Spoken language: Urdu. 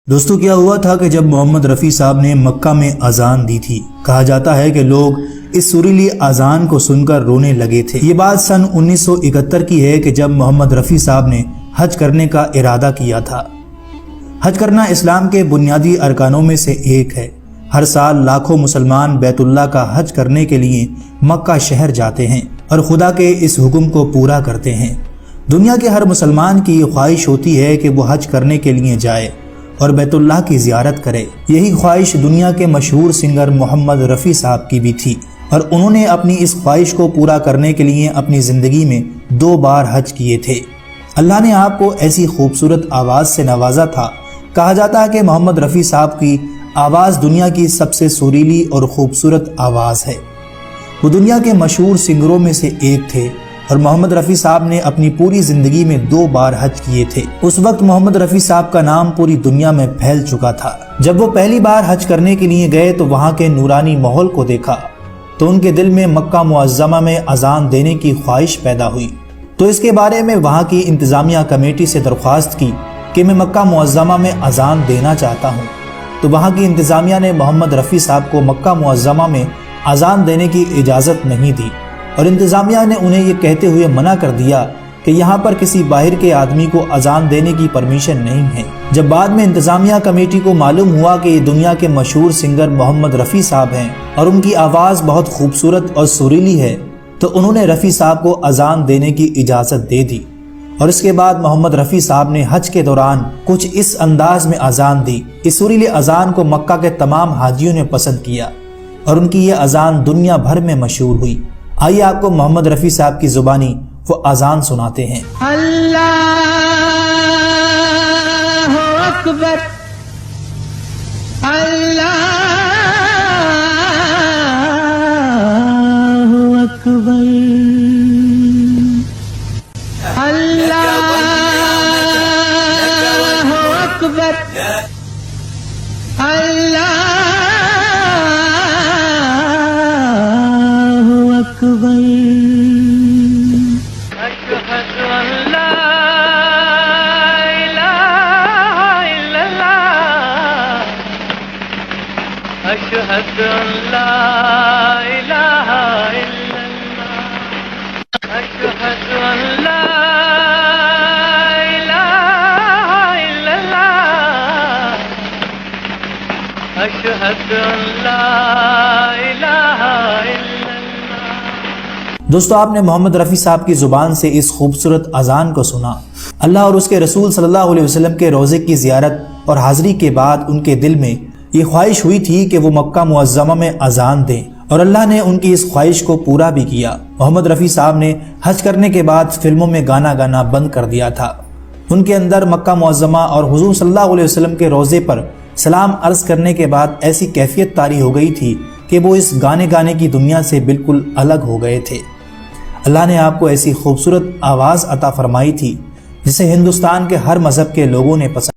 دوستو کیا ہوا تھا کہ جب محمد رفیع صاحب نے مکہ میں اذان دی تھی، کہا جاتا ہے کہ لوگ اس سریلی اذان کو سن کر رونے لگے تھے۔ یہ بات سن 1971 کی ہے کہ جب محمد رفیع صاحب نے حج کرنے کا ارادہ کیا تھا۔ حج کرنا اسلام کے بنیادی ارکانوں میں سے ایک ہے۔ ہر سال لاکھوں مسلمان بیت اللہ کا حج کرنے کے لیے مکہ شہر جاتے ہیں اور خدا کے اس حکم کو پورا کرتے ہیں۔ دنیا کے ہر مسلمان کی یہ خواہش ہوتی ہے کہ وہ حج کرنے کے لیے جائے اور بیت اللہ کی زیارت کرے۔ یہی خواہش دنیا کے مشہور سنگر محمد رفیع صاحب کی بھی تھی، اور انہوں نے اپنی اس خواہش کو پورا کرنے کے لیے اپنی زندگی میں 2 بار حج کیے تھے۔ اللہ نے آپ کو ایسی خوبصورت آواز سے نوازا تھا۔ کہا جاتا ہے کہ محمد رفیع صاحب کی آواز دنیا کی سب سے سریلی اور خوبصورت آواز ہے۔ وہ دنیا کے مشہور سنگروں میں سے ایک تھے، اور محمد رفیع صاحب نے اپنی پوری زندگی میں 2 بار حج کیے تھے۔ اس وقت محمد رفیع صاحب کا نام پوری دنیا میں پھیل چکا تھا۔ جب وہ پہلی بار حج کرنے کے لیے گئے تو وہاں کے نورانی ماحول کو دیکھا تو ان کے دل میں مکہ معظمہ میں اذان دینے کی خواہش پیدا ہوئی۔ تو اس کے بارے میں وہاں کی انتظامیہ کمیٹی سے درخواست کی کہ میں مکہ معظمہ میں اذان دینا چاہتا ہوں۔ تو وہاں کی انتظامیہ نے محمد رفیع صاحب کو مکہ معظمہ میں اذان دینے کی اجازت نہیں دی، اور انتظامیہ نے انہیں یہ کہتے ہوئے منع کر دیا کہ یہاں پر کسی باہر کے آدمی کو اذان دینے کی پرمیشن نہیں ہے۔ جب بعد میں انتظامیہ کمیٹی کو معلوم ہوا کہ یہ دنیا کے مشہور سنگر محمد رفیع صاحب ہیں اور ان کی آواز بہت خوبصورت اور سریلی ہے، تو انہوں نے رفیع صاحب کو اذان دینے کی اجازت دے دی، اور اس کے بعد محمد رفیع صاحب نے حج کے دوران کچھ اس انداز میں اذان دی۔ اس سریلی اذان کو مکہ کے تمام حاجیوں نے پسند کیا، اور ان کی یہ اذان دنیا بھر میں مشہور ہوئی۔ آئیے آپ کو محمد رفیع صاحب کی زبانی وہ اذان سناتے ہیں۔ اللہ اکبر، اللہ اکبر، اللہ اکبر، اللہ اکبر۔ اشہد ان لا الہ الا اللہ، اشہد ان لا الہ الا اللہ، اشہد ان لا الہ الا اللہ، اشہد ان لا الہ الا اللہ۔ دوستو آپ نے محمد رفیع صاحب کی زبان سے اس خوبصورت اذان کو سنا۔ اللہ اور اس کے رسول صلی اللہ علیہ وسلم کے روضے کی زیارت اور حاضری کے بعد ان کے دل میں یہ خواہش ہوئی تھی کہ وہ مکہ معظمہ میں اذان دیں، اور اللہ نے ان کی اس خواہش کو پورا بھی کیا۔ محمد رفیع صاحب نے حج کرنے کے بعد فلموں میں گانا گانا بند کر دیا تھا۔ ان کے اندر مکہ معظمہ اور حضور صلی اللہ علیہ وسلم کے روضے پر سلام عرض کرنے کے بعد ایسی کیفیت طاری ہو گئی تھی کہ وہ اس گانے کی دنیا سے بالکل الگ ہو گئے تھے۔ اللہ نے آپ کو ایسی خوبصورت آواز عطا فرمائی تھی جسے ہندوستان کے ہر مذہب کے لوگوں نے پسند